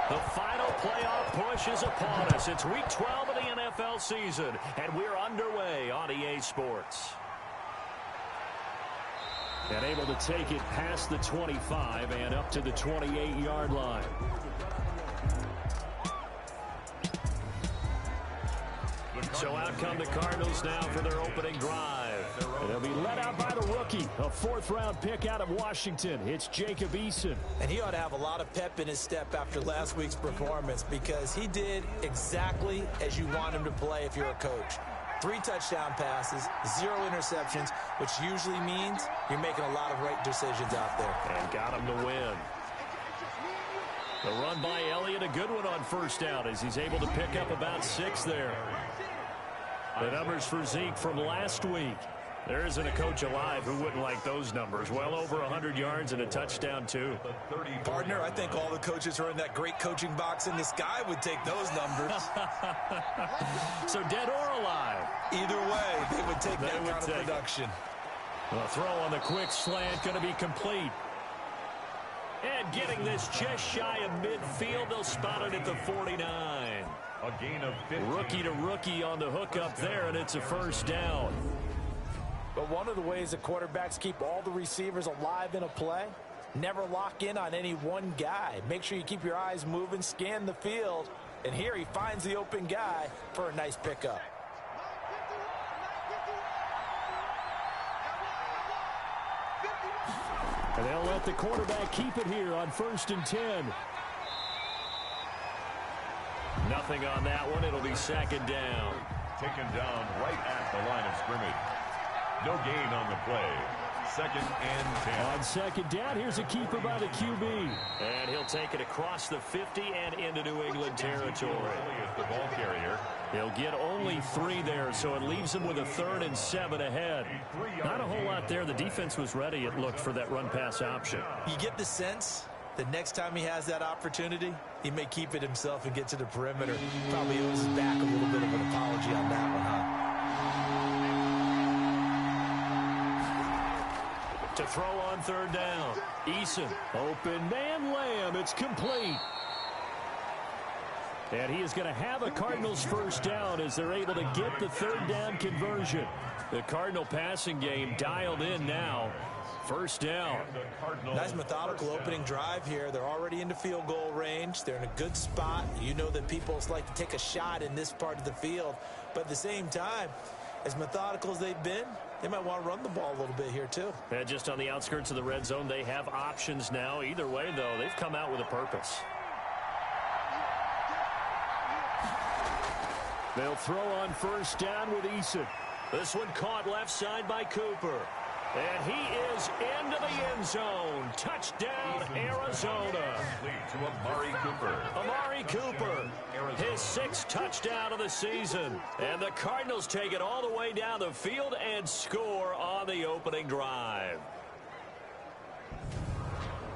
The final playoff push is upon us. It's Week 12 of the NFL season, and we're underway on EA Sports. And able to take it past the 25 and up to the 28-yard line. So out come the Cardinals now for their opening drive. And they'll be led out by the rookie, a fourth-round pick out of Washington. It's Jacob Eason. And he ought to have a lot of pep in his step after last week's performance because he did exactly as you want him to play if you're a coach. 3 touchdown passes, 0 interceptions, which usually means you're making a lot of right decisions out there. And got him to win. The run by Elliott, a good one on first down as he's able to pick up about 6 there. The numbers for Zeke from last week. There isn't a coach alive who wouldn't like those numbers. Well over 100 yards and a touchdown, too. Partner, I think all the coaches who are in that great coaching box in the sky would take those numbers. So dead or alive? Either way, they would take that kind of production. The throw on the quick slant going to be complete. And getting this just shy of midfield, they'll spot it at the 49. A gain of 15. Rookie to rookie on the hook up there, and it's a first down. But one of the ways that quarterbacks keep all the receivers alive in a play, never lock in on any one guy. Make sure you keep your eyes moving, scan the field, and here he finds the open guy for a nice pickup. And they'll let the quarterback keep it here on 1st and 10. Nothing on that one. It'll be 2nd down. Taken down right at the line of scrimmage. No gain on the play. 2nd and 10. On 2nd down, here's a keeper by the QB. And he'll take it across the 50 and into New England territory. The ball carrier. He'll get only 3 there, so it leaves him with a 3rd and 7 ahead. Not a whole lot there. The defense was ready, it looked, for that run-pass option. You get the sense that next time he has that opportunity, he may keep it himself and get to the perimeter. Probably owes his back a little bit of an apology on that one, huh? To throw on 3rd down. Eason, open man, Lamb. It's complete. And he is going to have a Cardinals first down as they're able to get the 3rd down conversion. The Cardinal passing game dialed in now. First down. Nice methodical opening drive here. They're already into field goal range. They're in a good spot. You know that people like to take a shot in this part of the field. But at the same time, as methodical as they've been, they might want to run the ball a little bit here, too. And just on the outskirts of the red zone, they have options now. Either way, though, they've come out with a purpose. They'll throw on first down with Eason. This one caught left side by Cooper. And he is into the end zone. Touchdown, Arizona. To Amari Cooper. Amari Cooper, his 6th touchdown of the season. And the Cardinals take it all the way down the field and score on the opening drive.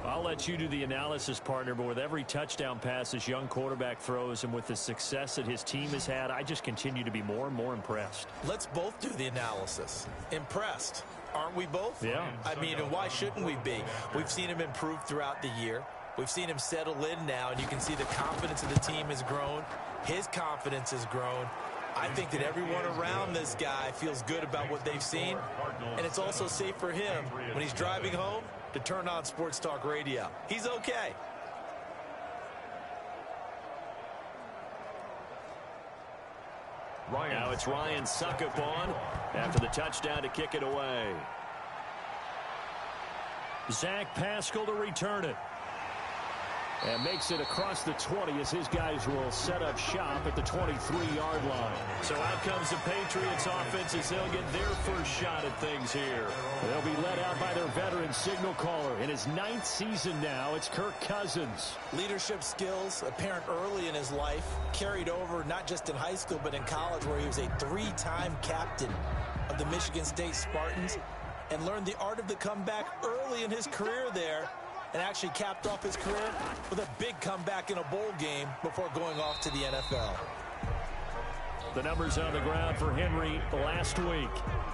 I'll let you do the analysis, partner, but with every touchdown pass this young quarterback throws and with the success that his team has had, I just continue to be more and more impressed. Let's both do the analysis. Impressed. Aren't we both? Yeah. I mean, and why shouldn't we be? We've seen him improve throughout the year. We've seen him settle in now, and you can see the confidence of the team has grown. His confidence has grown. I think that everyone around this guy feels good about what they've seen, and it's also safe for him when he's driving home to turn on Sports Talk Radio. He's okay. Now it's Ryan Suckup on after the touchdown to kick it away. Zach Pascal to return it. And makes it across the 20 as his guys will set up shop at the 23-yard line. So out comes the Patriots offense as they'll get their first shot at things here. They'll be led out by their veteran signal caller. In his 9th season now, it's Kirk Cousins. Leadership skills apparent early in his life, carried over not just in high school but in college, where he was a 3-time captain of the Michigan State Spartans and learned the art of the comeback early in his career there, and actually capped off his career with a big comeback in a bowl game before going off to the NFL. The numbers on the ground for Henry last week.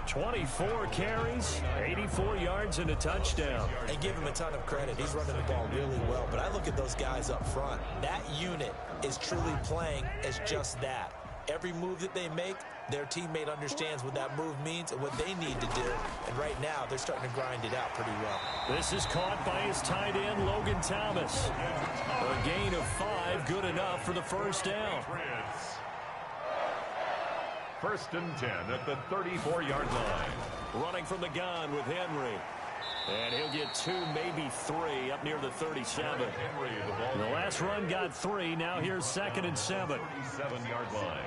24 carries, 84 yards, and a touchdown. And give him a ton of credit. He's running the ball really well. But I look at those guys up front. That unit is truly playing as just that. Every move that they make, their teammate understands what that move means and what they need to do. And right now, they're starting to grind it out pretty well. This is caught by his tight end, Logan Thomas. A gain of 5, good enough for the first down. First and 10 at the 34-yard line. Running from the gun with Henry. And he'll get 2, maybe 3 up near the 37. The last run got 3. Now here's 2nd and 7. 37-yard line.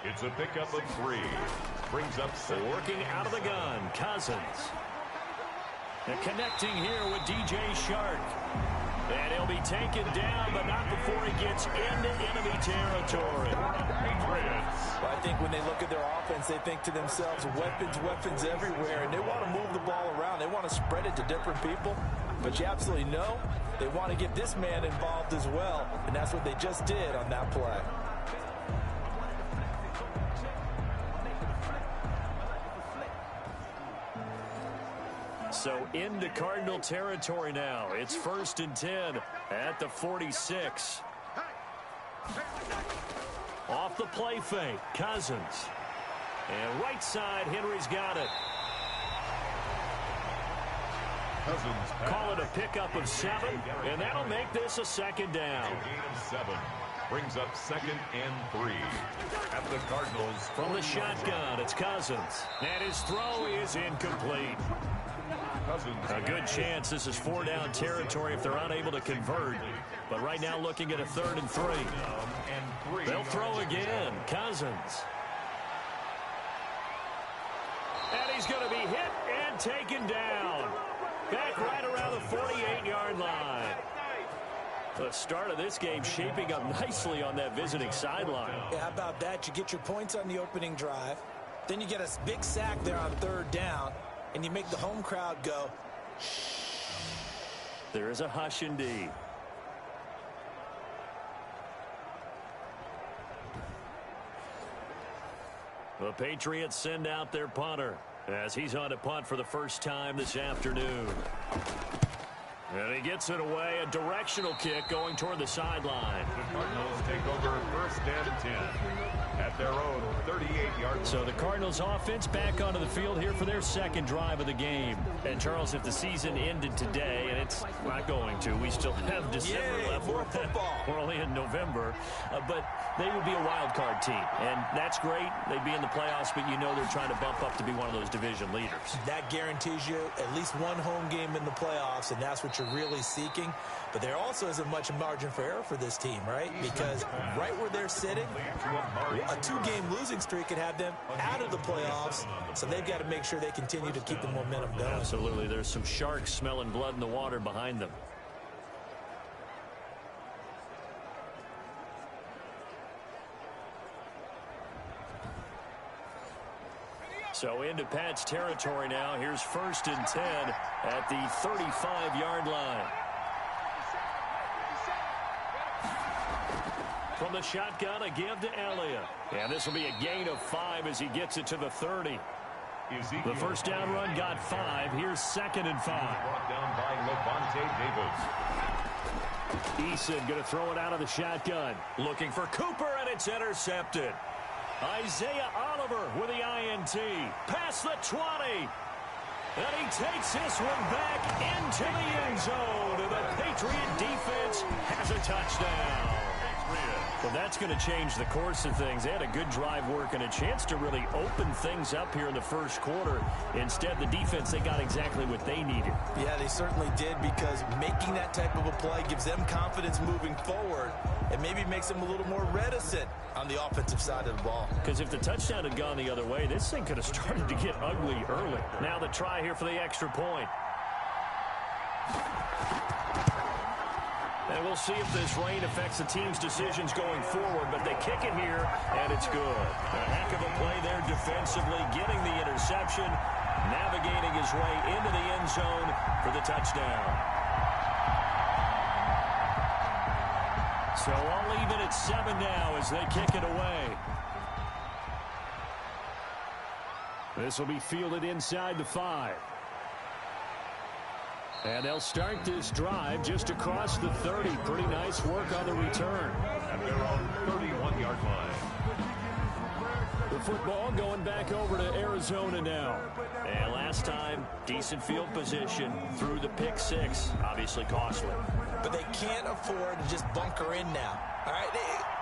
It's a pickup of 3. Brings up 6. Working out of the gun, Cousins. And connecting here with DJ Shark. And he'll be taken down, but not before he gets into enemy territory. Well, I think when they look at their offense, they think to themselves, weapons everywhere, and they want to move the ball around. They want to spread it to different people, but you absolutely know they want to get this man involved as well, and that's what they just did on that play. So into Cardinal territory now. It's 1st and 10 at the 46. Off the play fake, Cousins. And right side, Henry's got it. Cousins Call it a pickup of 7, and that'll make this a 2nd down. A gain of 7. Brings up 2nd and 3 at the Cardinals. From the shotgun, it's Cousins. And his throw is incomplete. A good chance this is 4-down territory if they're unable to convert. But right now looking at a 3rd and 3. They'll throw again. Cousins. And he's going to be hit and taken down. Back right around the 48-yard line. The start of this game shaping up nicely on that visiting sideline. Yeah, how about that? You get your points on the opening drive. Then you get a big sack there on 3rd down. And you make the home crowd go, shh. There is a hush indeed. The Patriots send out their punter as he's on to punt for the first time this afternoon. And he gets it away, a directional kick going toward the sideline. The Cardinals take over 1st and 10 at their own 38-yard. So the Cardinals offense back onto the field here for their 2nd drive of the game. And Charles, if the season ended today, and it's not going to, we still have December left. More football. We're only in November, but they would be a wild card team, and that's great. They'd be in the playoffs, but you know they're trying to bump up to be one of those division leaders. That guarantees you at least one home game in the playoffs, and that's what you're really seeking. But there also isn't much margin for error for this team, right? Because right where they're sitting, a 2-game losing streak could have them out of the playoffs, so they've got to make sure they continue to keep the momentum going. Absolutely. There's some sharks smelling blood in the water behind them. So into Pat's territory now. Here's 1st and 10 at the 35-yard line. From the shotgun, a give to Elliott. And this will be a gain of 5 as he gets it to the 30. The first down run got 5. Here's 2nd and 5. Brought down by Levante Davis. Eason going to throw it out of the shotgun. Looking for Cooper, and it's intercepted. Isaiah Oliver with the INT. Past the 20. And he takes this one back into the end zone. And the Patriot defense has a touchdown. Well, that's going to change the course of things. They had a good drive work and a chance to really open things up here in the first quarter. Instead, the defense, they got exactly what they needed. Yeah, they certainly did, because making that type of a play gives them confidence moving forward and maybe makes them a little more reticent on the offensive side of the ball. Because if the touchdown had gone the other way, this thing could have started to get ugly early. Now the try here for the extra point. And we'll see if this rain affects the team's decisions going forward, but they kick it here, and it's good. A heck of a play there defensively, getting the interception, navigating his way into the end zone for the touchdown. So all even at 7 now as they kick it away. This will be fielded inside the 5. And they'll start this drive just across the 30. Pretty nice work on the return. At their own 31-yard line. The football going back over to Arizona now. And last time, decent field position through the pick 6. Obviously costly. But they can't afford to just bunker in now. All right,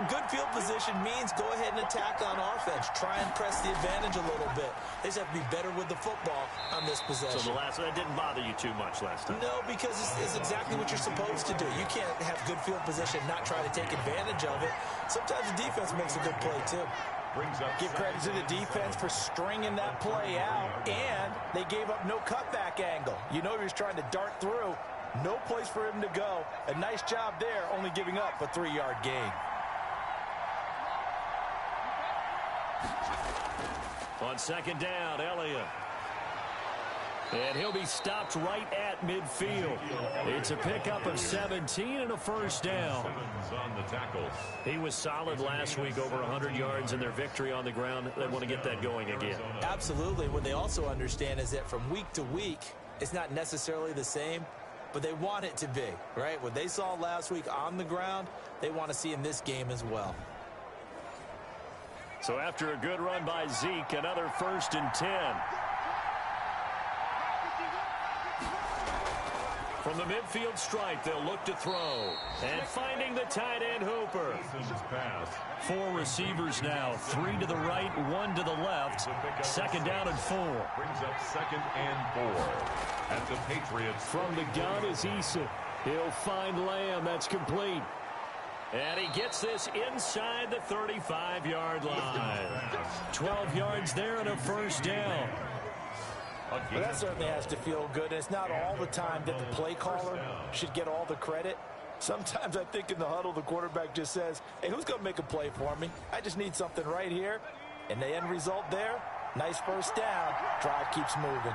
good field position means go ahead and attack on offense. Try and press the advantage a little bit. They just have to be better with the football on this possession. So that didn't bother you too much last time? No, because it's exactly what you're supposed to do. You can't have good field position and not try to take advantage of it. Sometimes the defense makes a good play, too. Give credit to the defense for stringing that play out, and they gave up no cutback angle. You know he was trying to dart through. No place for him to go. A nice job there, only giving up a 3-yard gain. On second down, Elliott. And he'll be stopped right at midfield. It's a pickup of 17 and a first down. On the tackles. He was solid last week, over 100 yards in their victory on the ground. They want to get that going again. Absolutely. What they also understand is that from week to week, it's not necessarily the same, but they want it to be, right? What they saw last week on the ground, they want to see in this game as well. So after a good run by Zeke, another 1st and 10. From the midfield stripe, they'll look to throw. And finding the tight end, Hooper. 4 receivers now. 3 to the right, 1 to the left. Second down and 4. Brings up 2nd and 4. At the Patriots. From the gun is Eason. He'll find Lamb. That's complete. And he gets this inside the 35-yard line. 12 yards there and a first down. Well, that certainly has to feel good. And it's not all the time that the play caller should get all the credit. Sometimes I think in the huddle, the quarterback just says, hey, who's going to make a play for me? I just need something right here. And the end result there, nice first down. Drive keeps moving.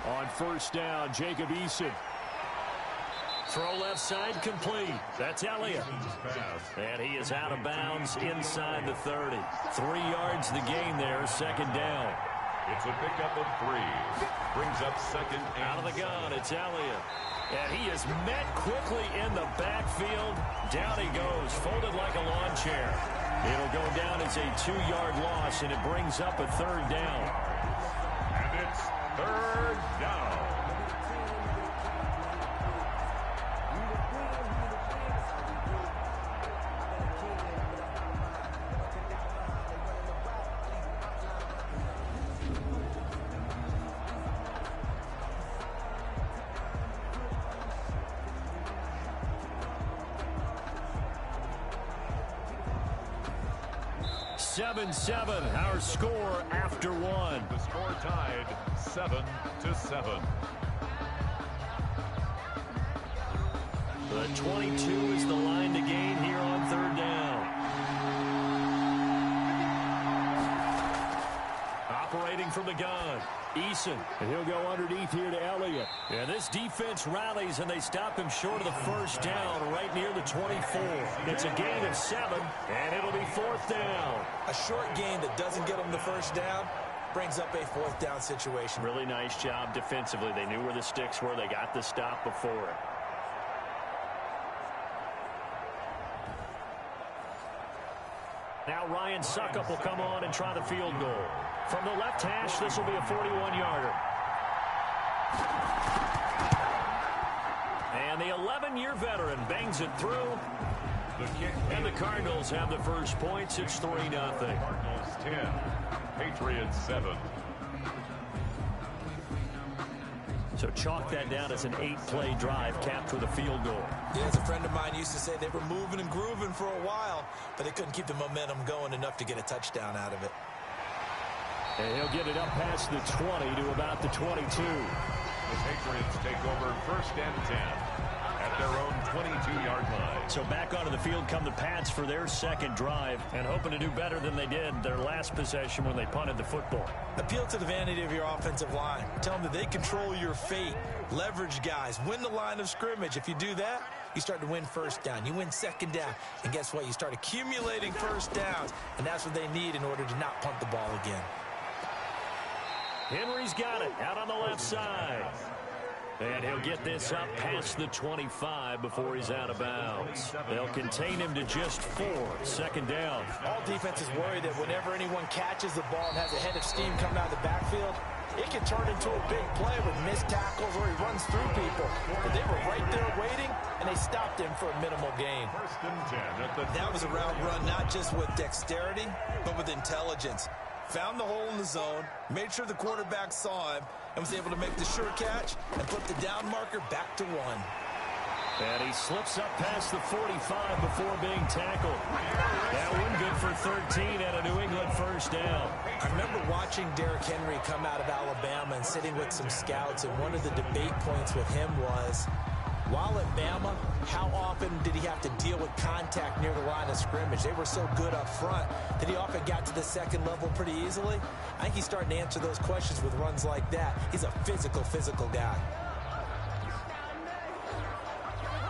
On first down, Jacob Eason. Throw left side complete. That's Elliott. And he is out of bounds inside the 30. 3 yards the gain there, second down. It's a pickup of 3. Brings up 2nd and out of the gun, it's Elliott. And he is met quickly in the backfield. Down he goes, folded like a lawn chair. It'll go down as a 2-yard loss, and it brings up a 3rd down. And it's 3rd down. Seven, our score after 1. The score tied 7-7. The 22 is the line to gain here on 3rd down. Operating from the gun, Eason. And he'll go underneath here to Elliott. And this defense rallies, and they stop him short of the first down right near the 24. It's a gain of 7, and it'll be 4th down. A short gain that doesn't get them the first down brings up a 4th down situation. Really nice job defensively. They knew where the sticks were. They got the stop before it. Now Ryan Suckup will come on and try the field goal. From the left hash, this will be a 41-yarder. And the 11-year veteran bangs it through. And the Cardinals have the first points. It's 3-0. Cardinals 10, Patriots 7. So chalk that down as an 8-play drive capped with a field goal. Yeah, as a friend of mine used to say, they were moving and grooving for a while, but they couldn't keep the momentum going enough to get a touchdown out of it. And he'll get it up past the 20 to about the 22. The Patriots take over 1st and 10 at their own 22-yard line. So back onto the field come the Pats for their second drive, and hoping to do better than they did their last possession when they punted the football. Appeal to the vanity of your offensive line. Tell them that they control your fate. Leverage guys. Win the line of scrimmage. If you do that, you start to win first down. You win second down. And guess what? You start accumulating first downs. And that's what they need in order to not punt the ball again. Henry's got it out on the left side. And he'll get this up past the 25 before he's out of bounds. They'll contain him to just 4. Second down. All defenses worry that whenever anyone catches the ball and has a head of steam coming out of the backfield, it can turn into a big play with missed tackles or he runs through people. But they were right there waiting, and they stopped him for a minimal gain. That was a route run not just with dexterity, but with intelligence. Found the hole in the zone, made sure the quarterback saw him, and was able to make the sure catch and put the down marker back to 1. And he slips up past the 45 before being tackled. That one good for 13 and a New England first down. I remember watching Derrick Henry come out of Alabama and sitting with some scouts, and one of the debate points with him was, while at Bama, how often did he have to deal with contact near the line of scrimmage? They were so good up front that he often got to the second level pretty easily. I think he's starting to answer those questions with runs like that. He's a physical guy.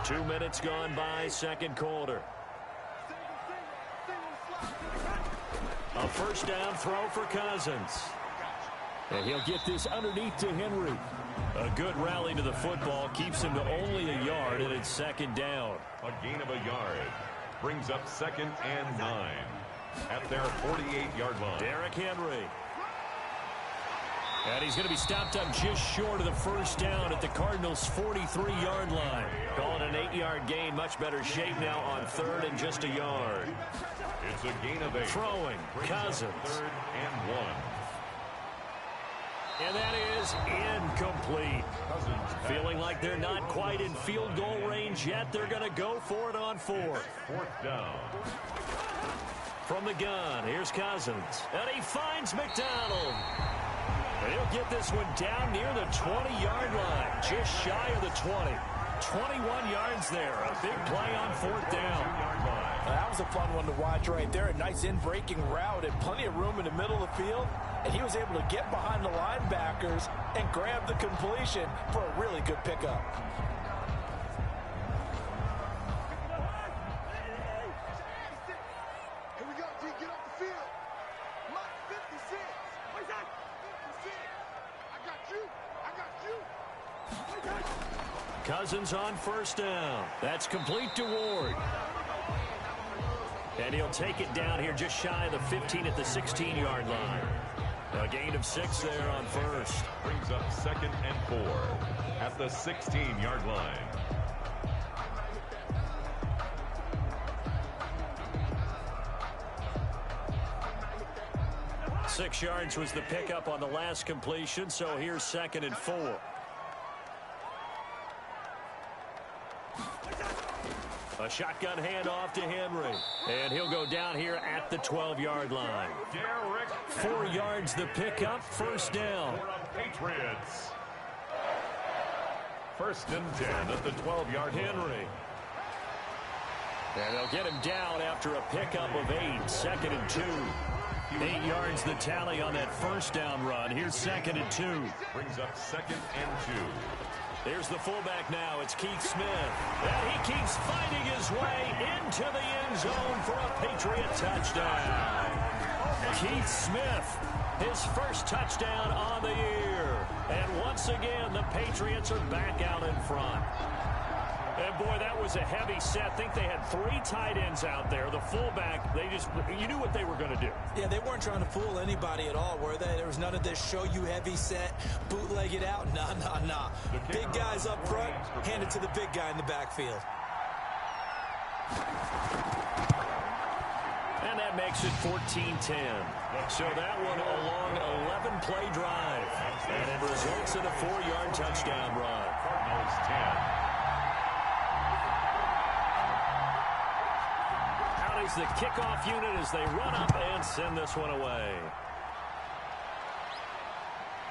2 minutes gone by, second quarter. A first down throw for Cousins. And he'll get this underneath to Henry. A good rally to the football keeps him to only a yard, and it's second down. A gain of a yard brings up 2nd and 9 at their 48-yard line. Derrick Henry. And he's going to be stopped up just short of the first down at the Cardinals' 43-yard line. Call it an 8-yard gain. Much better shape now on 3rd and just a yard. It's a gain of 8. Throwing, Cousins. 3rd and 1. And that is incomplete. Feeling like they're not quite in field goal range yet. They're going to go for it on 4th. 4th down. From the gun, here's Cousins. And he finds McDonald. And he'll get this one down near the 20-yard line. Just shy of the 20. 21 yards there. A big play on 4th down. That was a fun one to watch right there. A nice in-breaking route and plenty of room in the middle of the field. And he was able to get behind the linebackers and grab the completion for a really good pickup. Here we go, D. Get off the field. Mark 56. What's that? 56. I got you. Cousins on first down. That's complete to Ward. And he'll take it down here just shy of the 15 at the 16-yard line. A gain of 6 there on first. Brings up 2nd and 4 at the 16-yard line. Six yards was the pickup on the last completion, so here's 2nd and 4. A shotgun handoff to Henry. And he'll go down here at the 12-yard line. 4 yards the pickup, first down. Patriots. 1st and 10 at the 12-yard line. Henry. And they'll get him down after a pickup of 8. 2nd and 2. 8 yards the tally on that first down run. Here's 2nd and 2. Brings up 2nd and 2. There's the fullback now. It's Keith Smith. And he keeps fighting his way into the end zone for a Patriot touchdown. Keith Smith, his first touchdown on the year. And once again, the Patriots are back out in front. And boy, that was a heavy set. I think they had 3 tight ends out there. The fullback, you knew what they were going to do. Yeah, they weren't trying to fool anybody at all, were they? There was none of this show you heavy set, bootleg it out. Nah. Big guys up front, hand it to the big guy in the backfield. And that makes it 14-10. So that one a long 11-play drive. And it results in a 4-yard touchdown run. Cardinals 10. Is the kickoff unit as they run up and send this one away.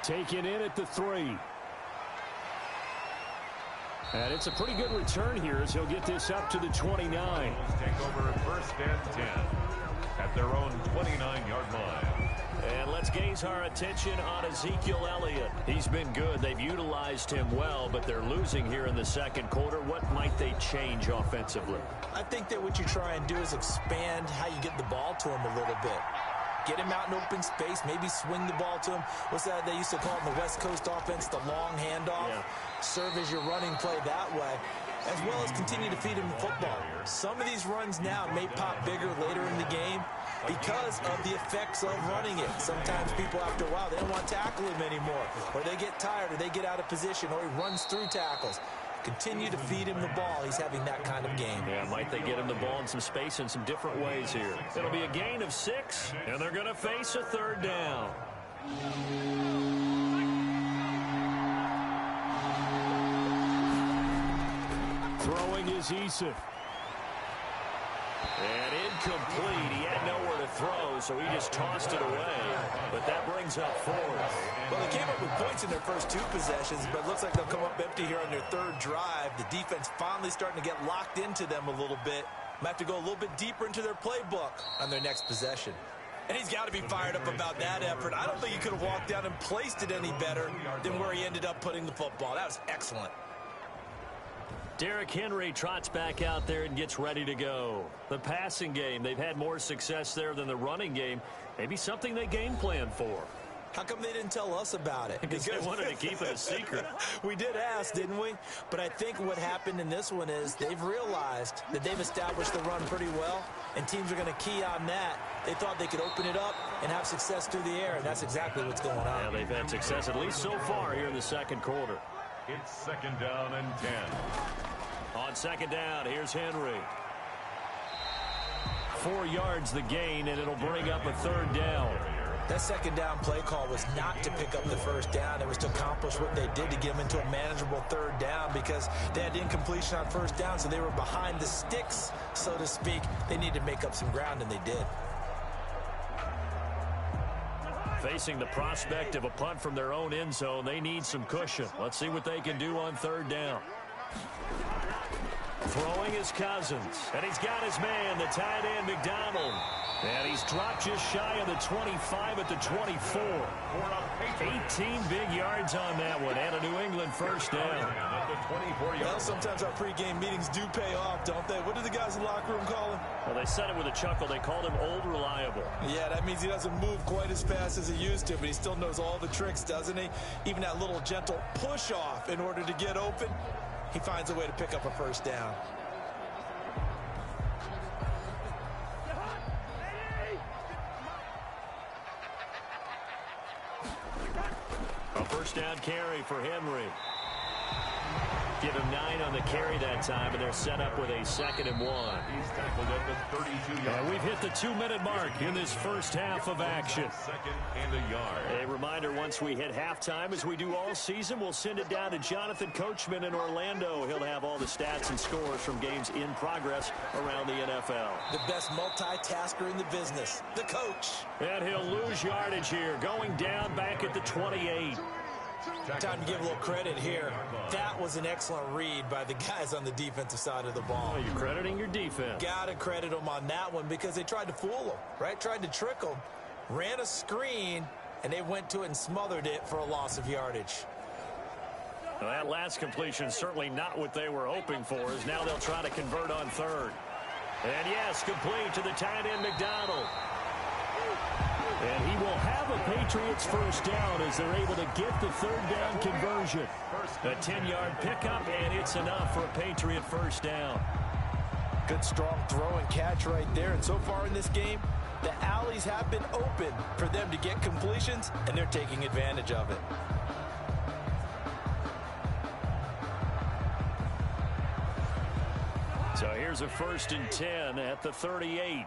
Taken in at the 3. And it's a pretty good return here as he'll get this up to the 29. Take over 1st and 10 at their own 29-yard line. And let's gaze our attention on Ezekiel Elliott. He's been good. They've utilized him well, but they're losing here in the second quarter. What might they change offensively? I think that what you try and do is expand how you get the ball to him a little bit. Get him out in open space, maybe swing the ball to him. What's that they used to call in the West Coast offense, the long handoff? Yeah. Serve as your running play that way, as well as continue to feed him the football. Some of these runs now may pop bigger later in the game because of the effects of running it. Sometimes people, after a while, they don't want to tackle him anymore, or they get tired, or they get out of position, or he runs through tackles. Continue to feed him the ball. He's having that kind of game. Yeah, might they get him the ball in some space in some different ways here. It'll be a gain of 6, and they're going to face a third down. Throwing is Eason. And incomplete. He had nowhere to throw, so he just tossed it away. But that brings up 4. Well, they came up with points in their first 2 possessions, but it looks like they'll come up empty here on their third drive. The defense finally starting to get locked into them a little bit. Might have to go a little bit deeper into their playbook on their next possession. And he's got to be fired up about that effort. I don't think he could have walked down and placed it any better than where he ended up putting the football. That was excellent. Derrick Henry trots back out there and gets ready to go. The passing game, they've had more success there than the running game. Maybe something they game plan for. How come they didn't tell us about it? Because they wanted to keep it a secret. We did ask, didn't we? But I think what happened in this one is they've realized that they've established the run pretty well, and teams are going to key on that. They thought they could open it up and have success through the air, and that's exactly what's going on. Yeah, they've had success at least so far here in the second quarter. It's 2nd down and 10. On 2nd down, here's Henry. 4 yards the gain, and it'll bring up a 3rd down. That 2nd down play call was not to pick up the 1st down. It was to accomplish what they did to get them into a manageable 3rd down because they had incompletion on 1st down, so they were behind the sticks, so to speak. They needed to make up some ground, and they did. Facing the prospect of a punt from their own end zone, they need some cushion. Let's see what they can do on 3rd down. Throwing is Cousins, and he's got his man, the tight end, McDonald. And he's dropped just shy of the 25 at the 24. 18 big yards on that one, and a New England 1st down. Well, sometimes our pregame meetings do pay off, don't they? What do the guys in the locker room call him? Well, they said it with a chuckle. They called him Old Reliable. Yeah, that means he doesn't move quite as fast as he used to, but he still knows all the tricks, doesn't he? Even that little gentle push-off in order to get open. He finds a way to pick up a 1st down. A 1st down carry for Henry. Give him 9 on the carry that time, and they're set up with a 2nd and 1. He's tackled at the 32-yard. And we've hit the 2-minute mark in this first half of action. 2nd and a yard. A reminder, once we hit halftime, as we do all season, we'll send it down to Jonathan Coachman in Orlando. He'll have all the stats and scores from games in progress around the NFL. The best multitasker in the business, the coach. And he'll lose yardage here, going down back at the 28. Time to give a little credit here. That was an excellent read by the guys on the defensive side of the ball. Well, you're crediting your defense. Got to credit them on that one because they tried to fool them, right? Tried to trick them, ran a screen, and they went to it and smothered it for a loss of yardage. Well, that last completion certainly not what they were hoping for, as now they'll try to convert on 3rd. And yes, complete to the tight end, McDonald. And he will have a Patriots 1st down as they're able to get the 3rd down conversion. A 10-yard pickup, and it's enough for a Patriot 1st down. Good, strong throw and catch right there. And so far in this game, the alleys have been open for them to get completions, and they're taking advantage of it. So here's a 1st and 10 at the 38.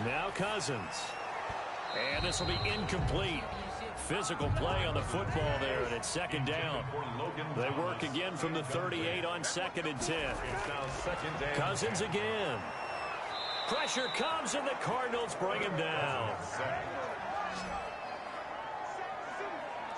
Now Cousins. And this will be incomplete. Physical play on the football there, and it's 2nd down. They work again from the 38 on 2nd and 10. Cousins again. Pressure comes, and the Cardinals bring him down.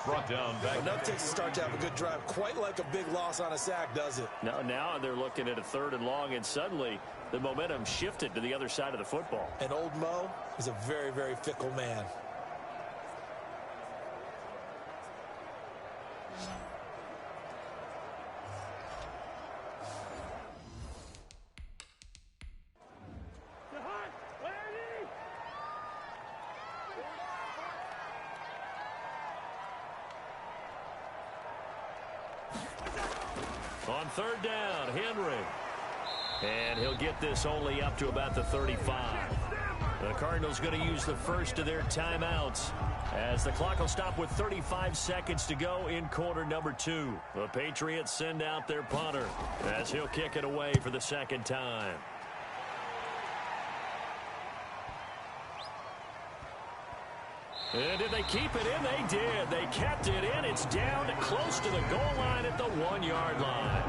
Brought down back. Enough takes to start to have a good drive. Quite like a big loss on a sack, does it? Now they're looking at a 3rd and long, and suddenly the momentum shifted to the other side of the football. And old Mo is a very, very fickle man. On 3rd down, Henry. And he'll get this only up to about the 35. The Cardinals going to use the first of their timeouts as the clock will stop with 35 seconds to go in quarter number 2. The Patriots send out their punter as he'll kick it away for the 2nd time. And did they keep it in? They did. They kept it in. It's down close to the goal line at the 1-yard line.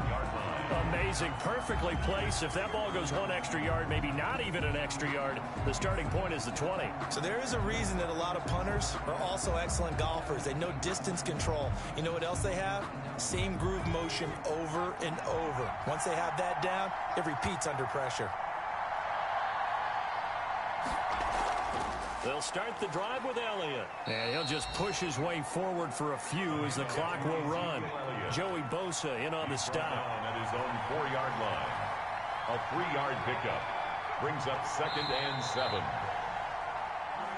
Amazing. Perfectly placed. If that ball goes 1 extra yard, maybe not even an extra yard, the starting point is the 20. So there is a reason that a lot of punters are also excellent golfers. They know distance control. You know what else they have? Same groove motion over and over. Once they have that down, it repeats under pressure. They'll start the drive with Elliott. And he'll just push his way forward for a few as the clock will run. Joey Bosa in on the stop. At his own 4-yard line. A 3-yard pickup. Brings up 2nd and 7.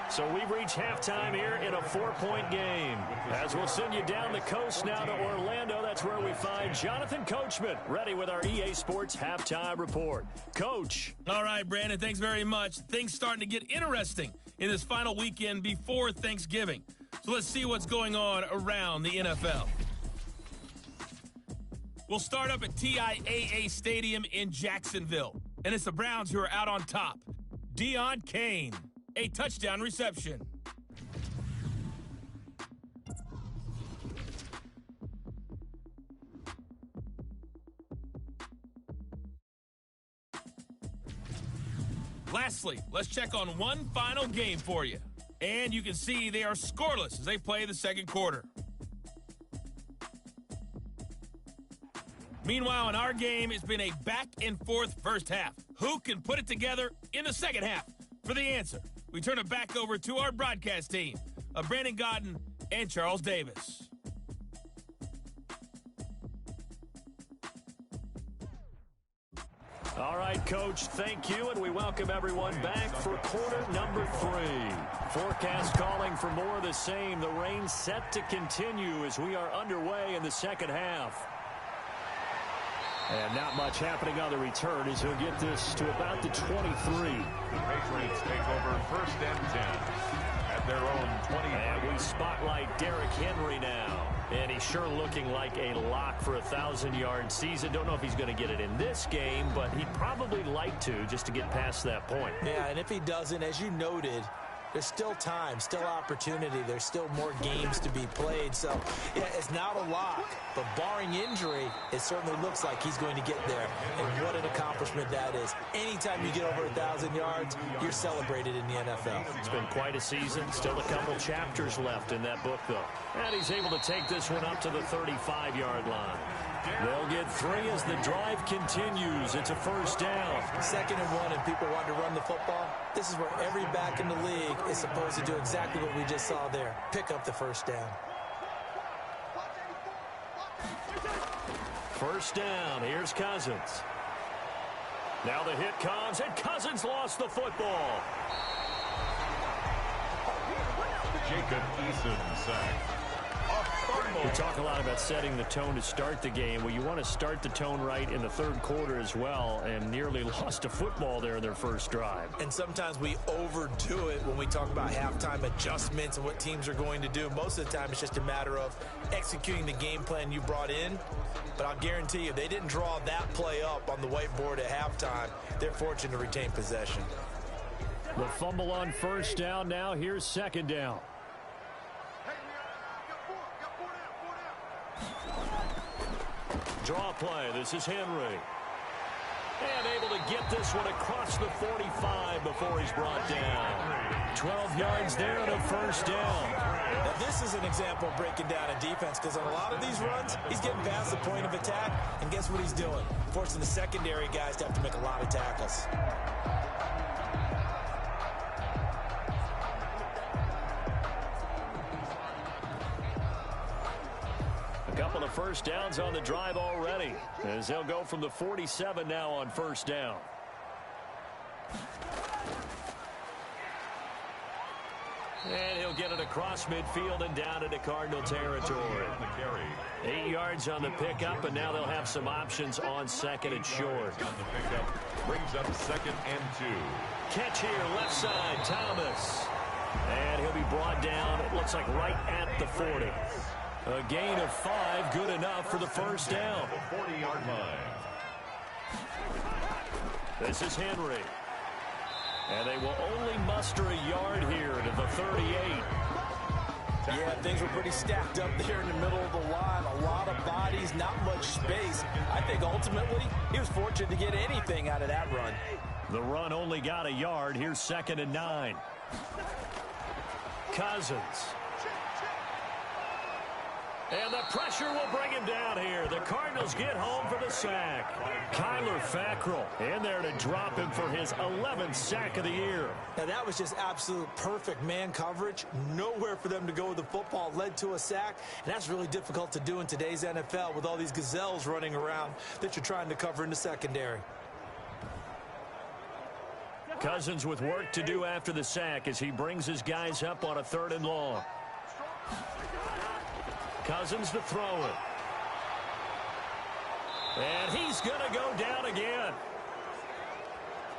So we've reached halftime here in a 4-point game. As we'll send you down the coast now to Orlando, that's where we find Jonathan Coachman, ready with our EA Sports Halftime Report. Coach. All right, Brandon, thanks very much. Things starting to get interesting in this final weekend before Thanksgiving. So let's see what's going on around the NFL. We'll start up at TIAA Stadium in Jacksonville. And it's the Browns who are out on top. Deion Kane, a touchdown reception. Lastly, let's check on one final game for you. And you can see they are scoreless as they play the 2nd quarter. Meanwhile, in our game, it's been a back-and-forth first half. Who can put it together in the 2nd half? For the answer, we turn it back over to our broadcast team of Brandon Godden and Charles Davis. All right, Coach, thank you, and we welcome everyone back for quarter number 3. Forecast calling for more of the same. The rain set to continue as we are underway in the 2nd half. And not much happening on the return as he'll get this to about the 23. The Patriots take over 1st and 10 at their own 20. And we spotlight Derrick Henry now. And he's sure looking like a lock for a 1,000-yard season. Don't know if he's going to get it in this game, but he'd probably like to just to get past that point. Yeah, and if he doesn't, as you noted, there's still time, still opportunity. There's still more games to be played. So, yeah, it's not a lock. But barring injury, it certainly looks like he's going to get there. And what an accomplishment that is. Anytime you get over 1,000 yards, you're celebrated in the NFL. It's been quite a season. Still a couple chapters left in that book, though. And he's able to take this one up to the 35-yard line. They'll get 3 as the drive continues. It's a 1st down. 2nd and 1, and people want to run the football. This is where every back in the league is supposed to do exactly what we just saw there. Pick up the 1st down. 1st down. Here's Cousins. Now the hit comes, and Cousins lost the football. Jacob Eason sacked. We talk a lot about setting the tone to start the game. Well, you want to start the tone right in the 3rd quarter as well, and nearly lost a football there in their first drive. And sometimes we overdo it when we talk about halftime adjustments and what teams are going to do. Most of the time, it's just a matter of executing the game plan you brought in. But I'll guarantee you, they didn't draw that play up on the whiteboard at halftime. They're fortunate to retain possession. The fumble on 1st down. Now here's 2nd down. Draw play. This is Henry. And able to get this one across the 45 before he's brought down. 12 yards there and a first down. Now, this is an example of breaking down a defense, because on a lot of these runs, he's getting past the point of attack, and guess what he's doing? Forcing the secondary guys to have to make a lot of tackles. A couple of first downs on the drive already, as they'll go from the 47 now on first down. And he'll get it across midfield and down into Cardinal territory. 8 yards on the pickup, and now they'll have some options on second and short. On the pickup, brings up 2nd and 2. Catch here, left side, Thomas. And he'll be brought down, it looks like right at the 40. A gain of 5, good enough for the first down. The 40-yard line. This is Henry. And they will only muster a yard here to the 38. Yeah, things were pretty stacked up there in the middle of the line. A lot of bodies, not much space. I think ultimately he was fortunate to get anything out of that run. The run only got a yard. Here's 2nd and 9. Cousins. And the pressure will bring him down here. The Cardinals get home for the sack. Kyler Fackrell in there to drop him for his 11th sack of the year. Now, that was just absolute perfect man coverage. Nowhere for them to go with the football. Led to a sack, and that's really difficult to do in today's NFL with all these gazelles running around that you're trying to cover in the secondary. Cousins with work to do after the sack as he brings his guys up on a 3rd and long. Cousins to throw it. And he's going to go down again.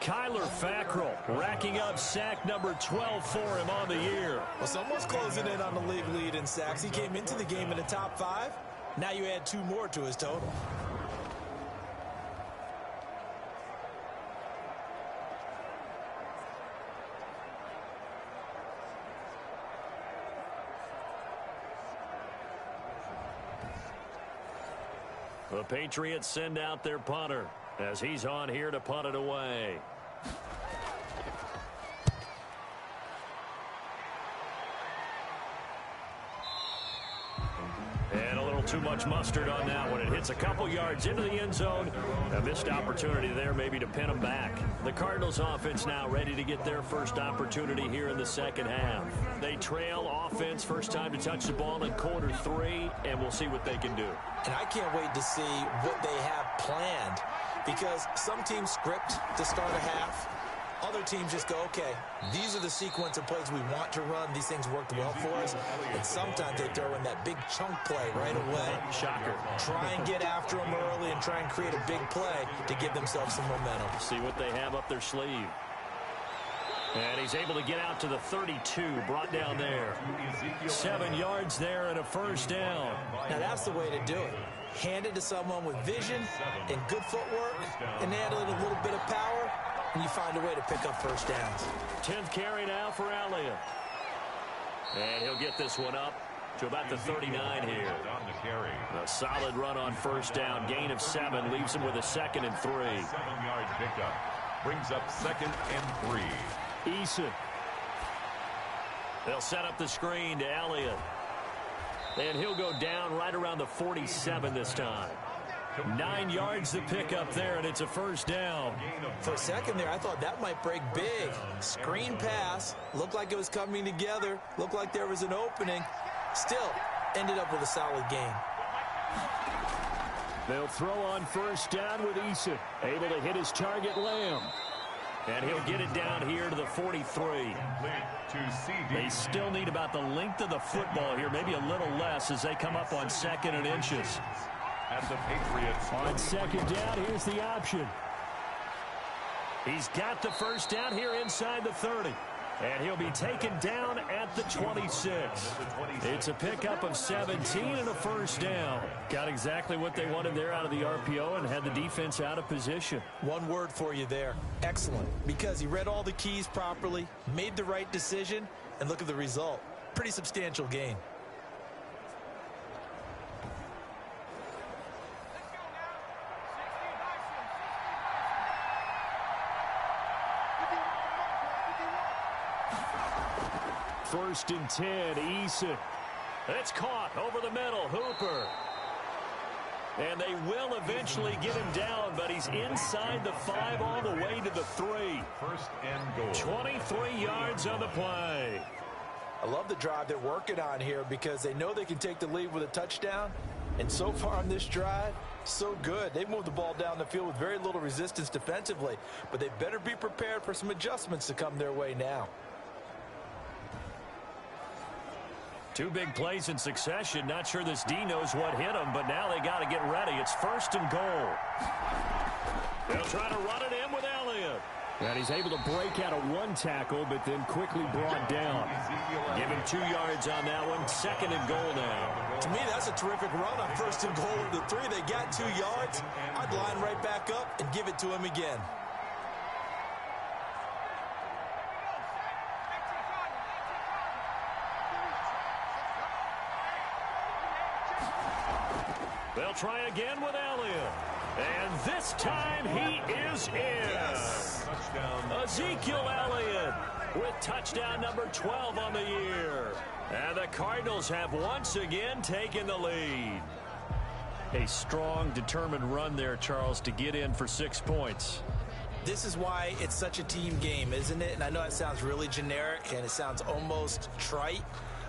Kyler Fackrell racking up sack number 12 for him on the year. Well, someone's closing in on the league lead in sacks. He came into the game in the top 5. Now you add 2 more to his total. The Patriots send out their punter as he's on here to punt it away. And a little too much mustard on that one. It hits a couple yards into the end zone. A missed opportunity there maybe to pin them back. The Cardinals offense now ready to get their first opportunity here in the second half. They trail offense, first time to touch the ball in quarter 3, and we'll see what they can do. And I can't wait to see what they have planned, because some teams script to start a half. Other teams just go, okay, these are the sequence of plays we want to run. These things worked well for us. And sometimes they throw in that big chunk play right away. Shocker. Try and get after them early and try and create a big play to give themselves some momentum. See what they have up their sleeve. And he's able to get out to the 32, brought down there. 7 yards there and a first down. Now that's the way to do it. Hand it to someone with vision and good footwork, and add a little bit of power, and you find a way to pick up first downs. 10th carry now for Elliott. And he'll get this one up to about the 39 here. A solid run on first down. Gain of 7 leaves him with a 2nd and 3. 7-yard pickup brings up 2nd and 3. Eason. They'll set up the screen to Elliott. And he'll go down right around the 47 this time. 9 yards to pick up there, and it's a first down. For a second there, I thought that might break big. Screen pass. Looked like it was coming together. Looked like there was an opening. Still, ended up with a solid gain. They'll throw on first down with Eason. Able to hit his target, Lamb. And he'll get it down here to the 43. They still need about the length of the football here, maybe a little less as they come up on 2nd and inches. At the Patriots. On 2nd down, here's the option. He's got the first down here inside the 30. And he'll be taken down at the 26. It's a pickup of 17 and a first down. Got exactly what they wanted there out of the RPO and had the defense out of position. One word for you there. Excellent. Because he read all the keys properly, made the right decision, and look at the result. Pretty substantial gain. 1st and 10, Eason. It's caught over the middle, Hooper. And they will eventually get him down, but he's inside the 5 all the way to the 3. 1st and goal. 23 yards on the play. I love the drive they're working on here because they know they can take the lead with a touchdown. And so far on this drive, so good. They've moved the ball down the field with very little resistance defensively, but they better be prepared for some adjustments to come their way now. 2 big plays in succession. Not sure this D knows what hit him, but now they got to get ready. It's 1st and goal. They'll try to run it in with Elliott. And he's able to break out of 1 tackle, but then quickly brought down. Give him 2 yards on that one. 2nd and goal now. To me, that's a terrific run on 1st and goal of the 3. They got 2 yards. I'd line right back up and give it to him again. They'll try again with Elliott. And this time he is in. Yes. Touchdown. Ezekiel Elliott with touchdown number 12 on the year. And the Cardinals have once again taken the lead. A strong, determined run there, Charles, to get in for 6 points. This is why it's such a team game, isn't it? And I know it sounds really generic and it sounds almost trite,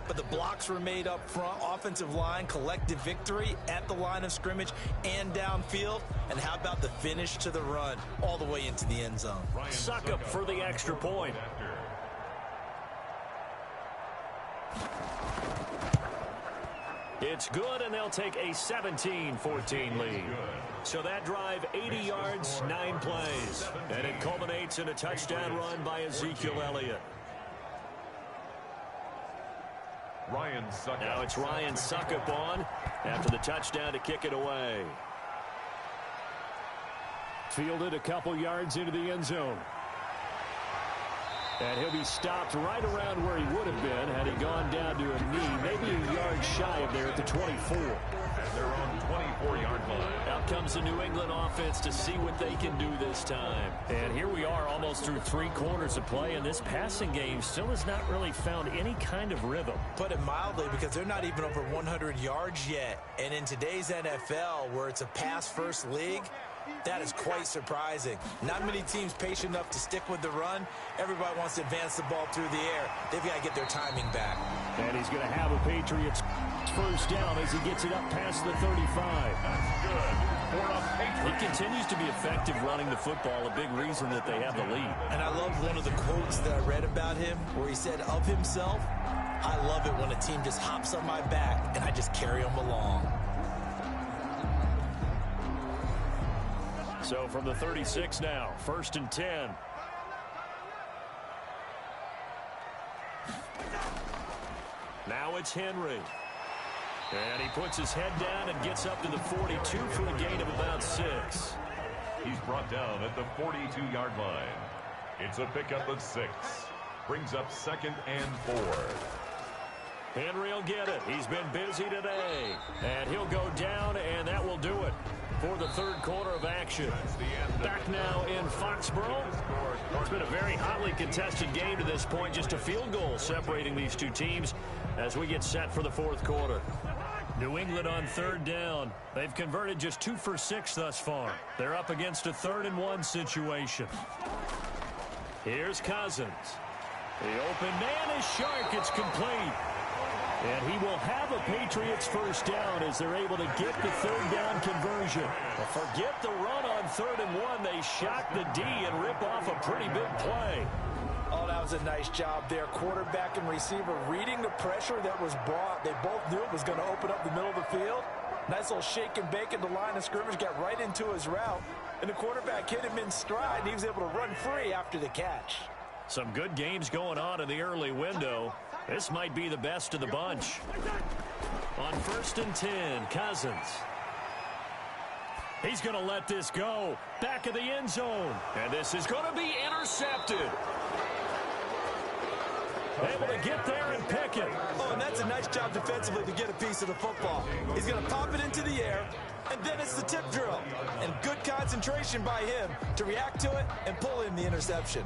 but the blocks were made up front, offensive line, collective victory at the line of scrimmage and downfield. And how about the finish to the run all the way into the end zone? Suckup for the extra point. It's good, and they'll take a 17-14 lead. So that drive, 80 yards, 9 plays. And it culminates in a touchdown run by Ezekiel Elliott. Ryan Suckup. Now it's Ryan Suckup on after the touchdown to kick it away. Fielded a couple yards into the end zone. And he'll be stopped right around where he would have been had he gone down to a knee, maybe a yard shy of there at the 24. And they're on 24-yard line. Out comes the New England offense to see what they can do this time. And here we are almost through 3 quarters of play, and this passing game still has not really found any kind of rhythm. Put it mildly, because they're not even over 100 yards yet. And in today's NFL, where it's a pass-first league, that is quite surprising. Not many teams patient enough to stick with the run. Everybody wants to advance the ball through the air. They've got to get their timing back. And he's going to have a Patriots first down as he gets it up past the 35. That's good for a Patriot. He continues to be effective running the football, a big reason that they have the lead. And I love one of the quotes that I read about him where he said of himself, "I love it when a team just hops on my back and I just carry them along." So from the 36 now, 1st and 10. Now it's Henry. And he puts his head down and gets up to the 42 for a gain of about 6. He's brought down at the 42-yard line. It's a pickup of 6. Brings up 2nd and 4. Henry will get it. He's been busy today. And he'll go down, and that will do it for the 3rd quarter of action. Back now in Foxborough. It's been a very hotly contested game to this point. Just a field goal separating these 2 teams as we get set for the 4th quarter. New England on 3rd down. They've converted just 2 for 6 thus far. They're up against a 3rd and 1 situation. Here's Cousins. The open man is Shark. It's complete. And he will have a Patriots first down as they're able to get the 3rd down conversion. But forget the run on 3rd and 1. They shock the D and rip off a pretty big play. Oh, that was a nice job there. Quarterback and receiver reading the pressure that was brought. They both knew it was going to open up the middle of the field. Nice little shake and bake at the line of scrimmage, got right into his route. And the quarterback hit him in stride, and he was able to run free after the catch. Some good games going on in the early window. This might be the best of the bunch. On 1st and 10, Cousins. He's going to let this go. Back of the end zone. And this is going to be intercepted. Able to get there and pick it. Oh, and that's a nice job defensively to get a piece of the football. He's going to pop it into the air, and then it's the tip drill. And good concentration by him to react to it and pull in the interception.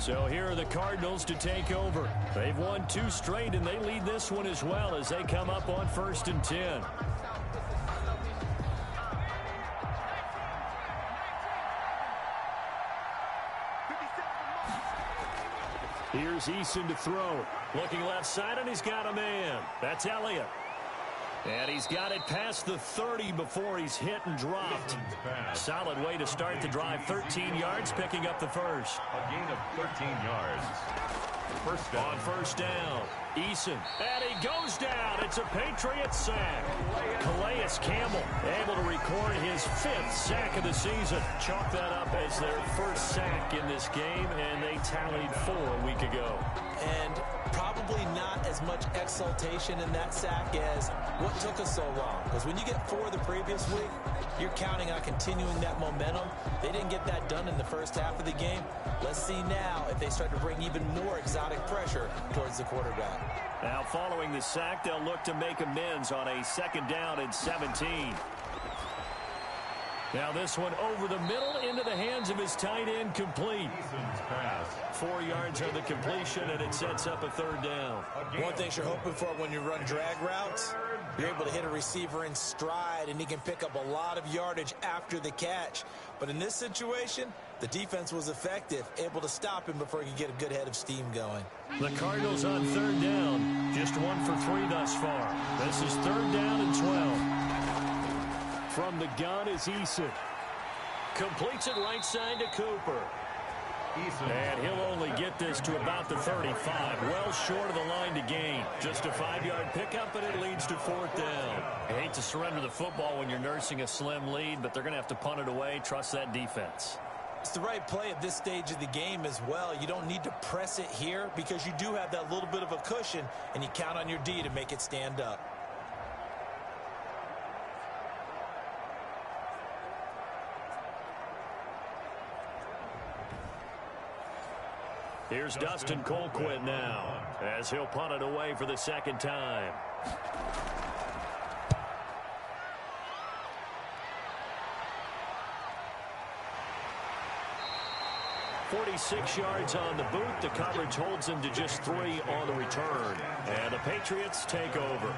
So here are the Cardinals to take over. They've won 2 straight, and they lead this one as well as they come up on 1st and 10. Here's Eason to throw. Looking left side, and he's got a man. That's Elliott. And he's got it past the 30 before he's hit and dropped. Solid way to start the drive. 13 yards, picking up the first. A gain of 13 yards. First down. On first down, Eason. And he goes down. It's a Patriots sack. Calais Campbell able to record his 5th sack of the season. Chalk that up as their first sack in this game, and they tallied 4 a week ago. And probably not as much exultation in that sack as what took us so long. Because when you get 4 the previous week, you're counting on continuing that momentum. They didn't get that done in the first half of the game. Let's see now if they start to bring even more exotic pressure towards the quarterback. Now following the sack, they'll look to make amends on a 2nd down and 17. Now this one over the middle into the hands of his tight end, complete. 4 yards on the completion, and it sets up a 3rd down. One thing you're hoping for when you run drag routes, you're able to hit a receiver in stride, and he can pick up a lot of yardage after the catch. But in this situation, the defense was effective, able to stop him before he could get a good head of steam going. The Cardinals on 3rd down, just 1 for 3 thus far. This is 3rd down and 12. From the gun is Eason. Completes it right side to Cooper. And he'll only get this to about the 35. Well short of the line to gain. Just a 5-yard pickup, and it leads to 4th down. I hate to surrender the football when you're nursing a slim lead, but they're going to have to punt it away. Trust that defense. It's the right play at this stage of the game as well. You don't need to press it here because you do have that little bit of a cushion, and you count on your D to make it stand up. Here's Dustin Colquitt now as he'll punt it away for the 2nd time. 46 yards on the boot. The coverage holds him to just 3 on the return. And the Patriots take over.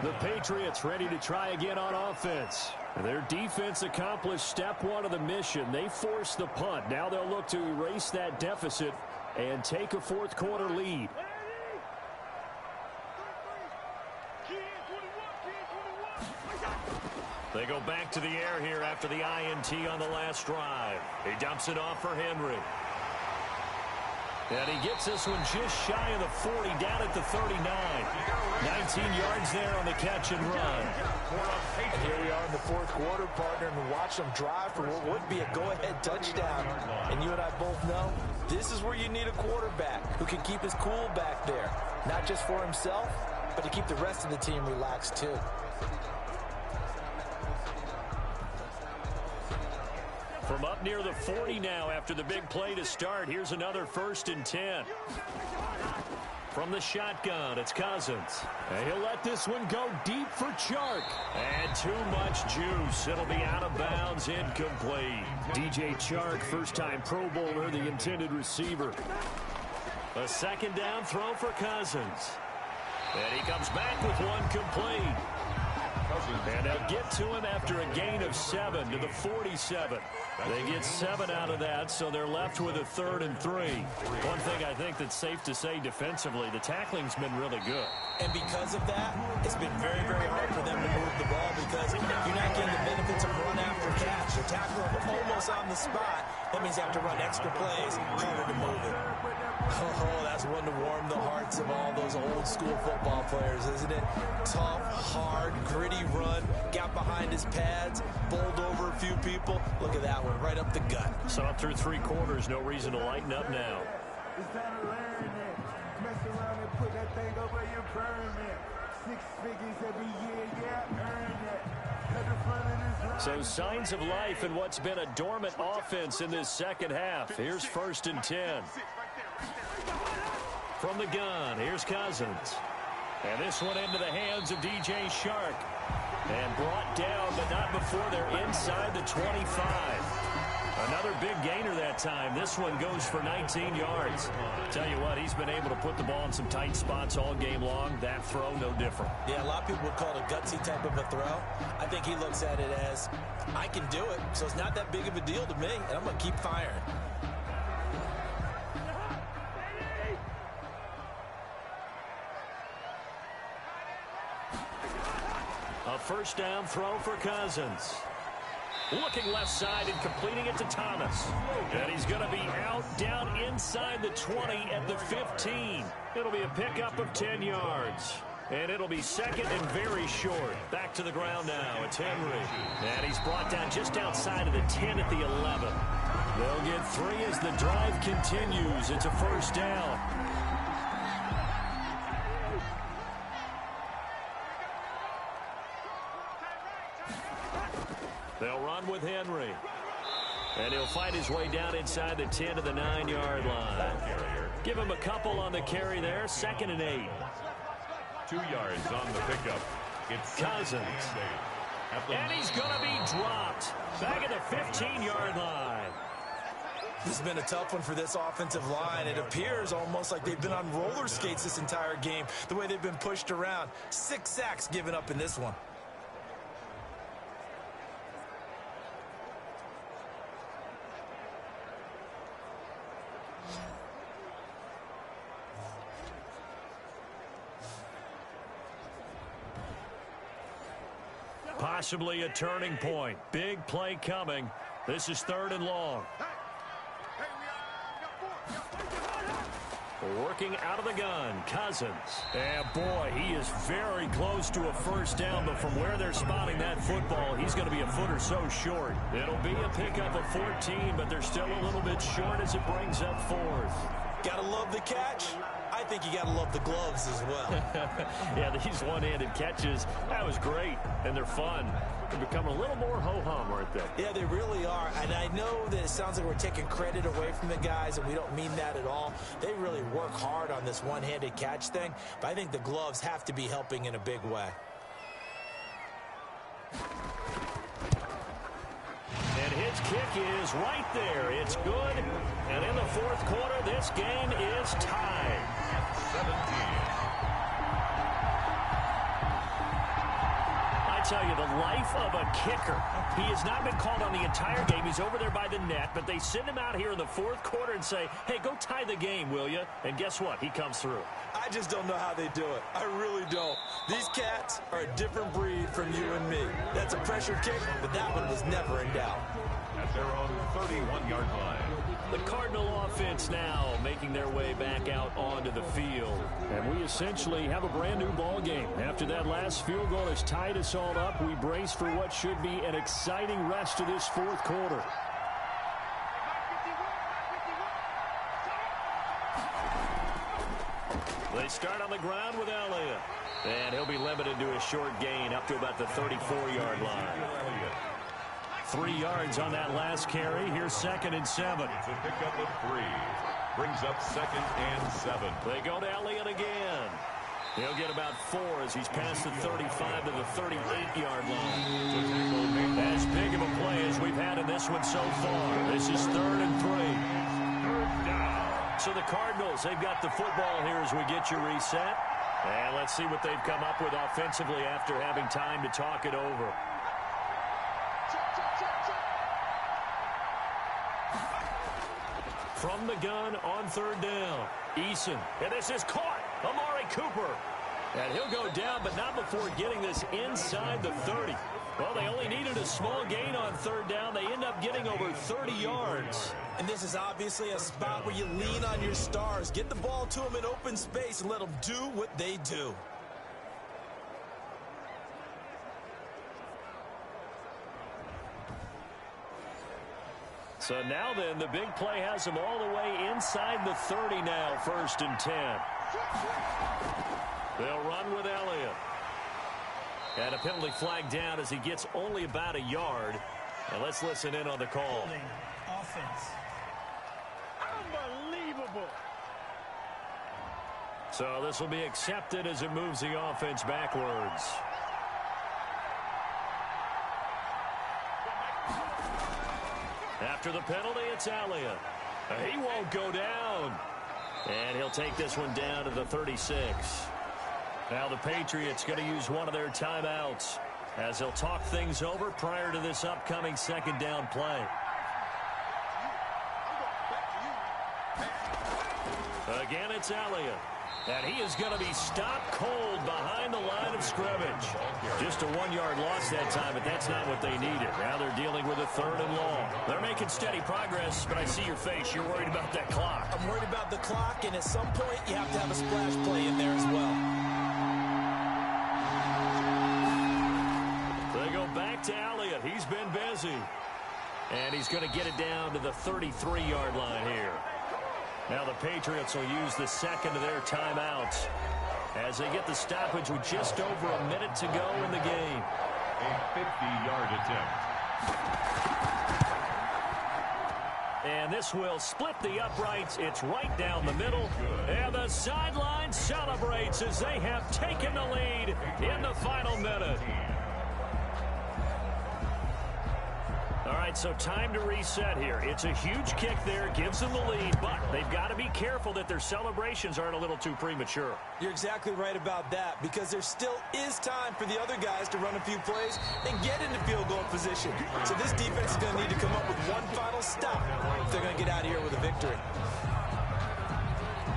The Patriots ready to try again on offense. Their defense accomplished step 1 of the mission. They forced the punt. Now they'll look to erase that deficit and take a 4th quarter lead. They go back to the air here after the INT on the last drive. He dumps it off for Henry. And he gets this one just shy of the 40, down at the 39. 19 yards there on the catch and run. And here we are in the 4th quarter, partner, and watch them drive for what would be a go-ahead touchdown. And you and I both know this is where you need a quarterback who can keep his cool back there. Not just for himself, but to keep the rest of the team relaxed too. From up near the 40 now after the big play to start. Here's another 1st and 10. From the shotgun, it's Cousins. And he'll let this one go deep for Chark. And too much juice. It'll be out of bounds, incomplete. DJ Chark, first-time Pro Bowler, the intended receiver. A 2nd down throw for Cousins. And he comes back with one complete. And they'll get to him after a gain of 7 to the 47. They get 7 out of that, so they're left with a 3rd and 3. One thing I think that's safe to say defensively, the tackling's been really good. And because of that, it's been very, very hard for them to move the ball because you're not getting the benefits of run after catch. You're tackling almost on the spot. That means you have to run extra plays, harder to move it. Oh, that's one to warm the hearts of all those old school football players, isn't it? Tough, hard, gritty run, got behind his pads, bowled over a few people. Look at that one, right up the gut. Saw through 3 quarters, no reason to lighten up now. It's time to learn it. Mess around and put that thing over your permit. 6 figures every year, yeah, earn it. So signs of life in what's been a dormant offense in this 2nd half. Here's 1st and 10. From the gun, here's Cousins. And this one into the hands of DJ Chark. And brought down, but not before they're inside the 25. Another big gainer that time. This one goes for 19 yards. Tell you what, he's been able to put the ball in some tight spots all game long. That throw, no different. Yeah, a lot of people would call it a gutsy type of a throw. I think he looks at it as, I can do it, so it's not that big of a deal to me, and I'm going to keep firing. A first down throw for Cousins. Looking left side and completing it to Thomas. And he's going to be out down inside the 20 at the 15. It'll be a pickup of 10 yards. And it'll be second and very short. Back to the ground now. It's Henry. And he's brought down just outside of the 10 at the 11. They'll get 3 as the drive continues. It's a first down. They'll run with Henry. And he'll fight his way down inside the 10 to the 9-yard line. Give him a couple on the carry there. 2nd and 8. 2 yards on the pickup. It's Cousins. And he's going to be dropped. Back at the 15-yard line. This has been a tough one for this offensive line. It appears almost like they've been on roller skates this entire game, the way they've been pushed around. 6 sacks given up in this one. Possibly a turning point. Big play coming. This is 3rd and long. Working out of the gun, Cousins. And boy, he is very close to a first down, but from where they're spotting that football, he's going to be a foot or so short. It'll be a pickup of 14, but they're still a little bit short as it brings up 4th. Gotta love the catch. I think you gotta love the gloves as well. Yeah, these one-handed catches, that was great, and they're fun. They're becoming a little more ho-hum, aren't they? Yeah, they really are, and I know that it sounds like we're taking credit away from the guys, and we don't mean that at all. They really work hard on this one-handed catch thing, but I think the gloves have to be helping in a big way. And his kick is right there. It's good. And in the 4th quarter, this game is tied. 17. I tell you, the life of a kicker. He has not been called on the entire game. He's over there by the net, but they send him out here in the 4th quarter and say, hey, go tie the game, will you? And guess what? He comes through. I just don't know how they do it. I really don't. These cats are a different breed from you and me. That's a pressure kick, but that one was never in doubt. At their own 31-yard line. The Cardinal offense now making their way back out onto the field. And we essentially have a brand new ball game. After that last field goal has tied us all up, we brace for what should be an exciting rest of this 4th quarter. They start on the ground with Elliott. And he'll be limited to a short gain up to about the 34-yard line. 3 yards on that last carry. Here's 2nd and 7. It's a pickup of 3. Brings up 2nd and 7. They go to Elliott again. He'll get about 4 as he's past the 35 to the 38-yard line. As big of a play as we've had in this one so far. This is 3rd and 3. 3rd down. So the Cardinals, they've got the football here as we get you reset. And let's see what they've come up with offensively after having time to talk it over. From the gun on 3rd down. Eason. And this is caught. Amari Cooper. And he'll go down, but not before getting this inside the 30. Well, they only needed a small gain on 3rd down. They end up getting over 30 yards. And this is obviously a spot where you lean on your stars. Get the ball to them in open space and let them do what they do. So now then, the big play has him all the way inside the 30 now, 1st and 10. They'll run with Elliott. And a penalty flag down as he gets only about a yard. And let's listen in on the call. Offense. Unbelievable. So this will be accepted as it moves the offense backwards. After the penalty, it's Alia. He won't go down. And he'll take this one down to the 36. Now the Patriots going to use one of their timeouts as they'll talk things over prior to this upcoming second down play. Again, it's Alia. And he is going to be stopped cold behind the line of scrimmage. Just a 1-yard loss that time, but that's not what they needed. Now they're dealing with a 3rd and long. They're making steady progress, but I see your face. You're worried about that clock. I'm worried about the clock, and at some point, you have to have a splash play in there as well. They go back to Elliott. He's been busy. And he's going to get it down to the 33-yard line here. Now the Patriots will use the second of their timeouts as they get the stoppage with just over a minute to go in the game. A 50-yard attempt. And this will split the uprights. It's right down the middle. And the sideline celebrates as they have taken the lead in the final minute. All right, so time to reset here. It's a huge kick there, gives them the lead, but they've got to be careful that their celebrations aren't a little too premature. You're exactly right about that, because there still is time for the other guys to run a few plays and get into field goal position. So this defense is going to need to come up with one final stop if they're going to get out of here with a victory.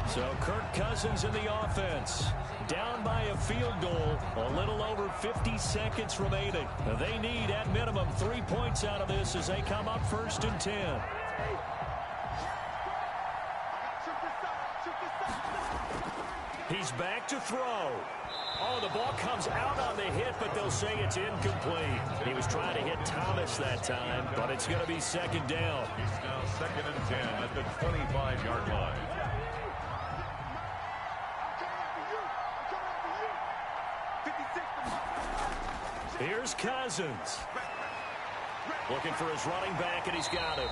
So Kirk Cousins in the offense. Down by a field goal, a little over 50 seconds remaining. They need, at minimum, 3 points out of this as they come up 1st and 10. He's back to throw. Oh, the ball comes out on the hit, but they'll say it's incomplete. He was trying to hit Thomas that time, but it's going to be 2nd down. It's now 2nd and 10 at the 25-yard line. Here's Cousins. Looking for his running back, and he's got him.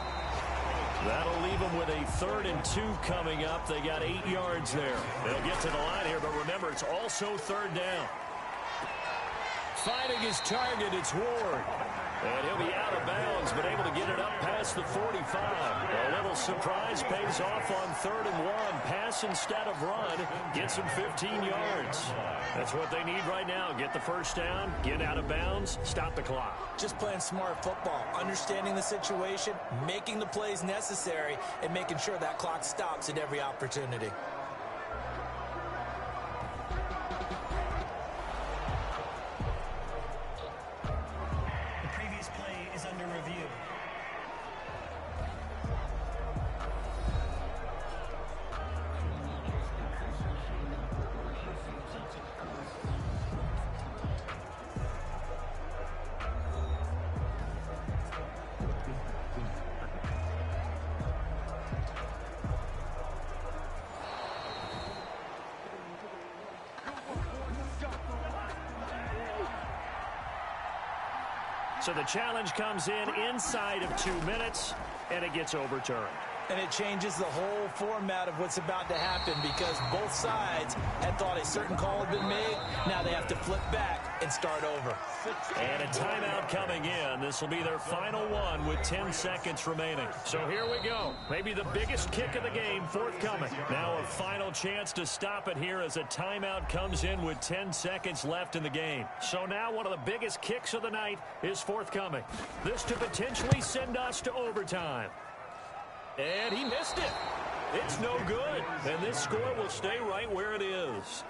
That'll leave him with a 3rd and 2 coming up. They got 8 yards there. They'll get to the line here, but remember, it's also 3rd down. Finding his target, it's Ward. And he'll be out of bounds, but able to get it up past the 45. A little surprise pays off on 3rd and 1. Pass instead of run. Gets him 15 yards. That's what they need right now. Get the 1st down, get out of bounds, stop the clock. Just playing smart football, understanding the situation, making the plays necessary, and making sure that clock stops at every opportunity. So the challenge comes in inside of 2 minutes, and it gets overturned. And it changes the whole format of what's about to happen, because both sides had thought a certain call had been made. Now they have to flip back and start over. And a timeout coming in. This will be their final one with 10 seconds remaining. So here we go. Maybe the biggest kick of the game forthcoming. Now a final chance to stop it here as a timeout comes in with 10 seconds left in the game. So now one of the biggest kicks of the night is forthcoming. This to potentially send us to overtime. And he missed it. It's no good. And this score will stay right where it is.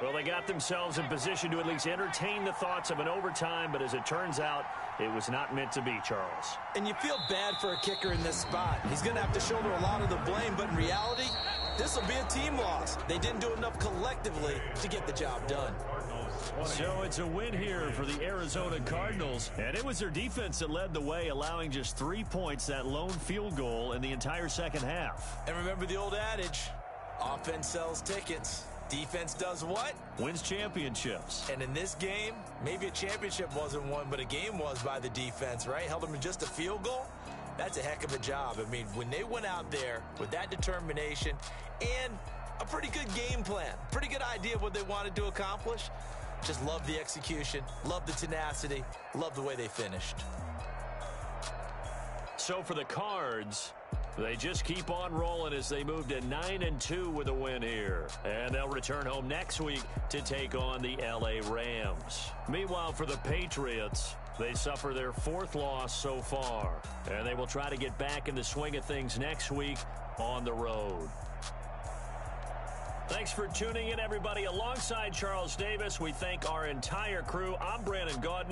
Well, they got themselves in position to at least entertain the thoughts of an overtime, but as it turns out, it was not meant to be, Charles. And you feel bad for a kicker in this spot. He's going to have to shoulder a lot of the blame, but in reality, this will be a team loss. They didn't do enough collectively to get the job done. So it's a win here for the Arizona Cardinals, and it was their defense that led the way, allowing just 3 points, that lone field goal in the entire second half. And remember the old adage, offense sells tickets. Defense does what? Wins championships. And in this game, maybe a championship wasn't won, but a game was by the defense, right? Held them to just a field goal. That's a heck of a job. I mean, when they went out there with that determination and a pretty good game plan, pretty good idea of what they wanted to accomplish, just love the execution, love the tenacity, love the way they finished. So for the Cards, they just keep on rolling as they move to 9-2 with a win here. And they'll return home next week to take on the LA Rams. Meanwhile, for the Patriots, they suffer their 4th loss so far. And they will try to get back in the swing of things next week on the road. Thanks for tuning in, everybody. Alongside Charles Davis, we thank our entire crew. I'm Brandon Gaudin.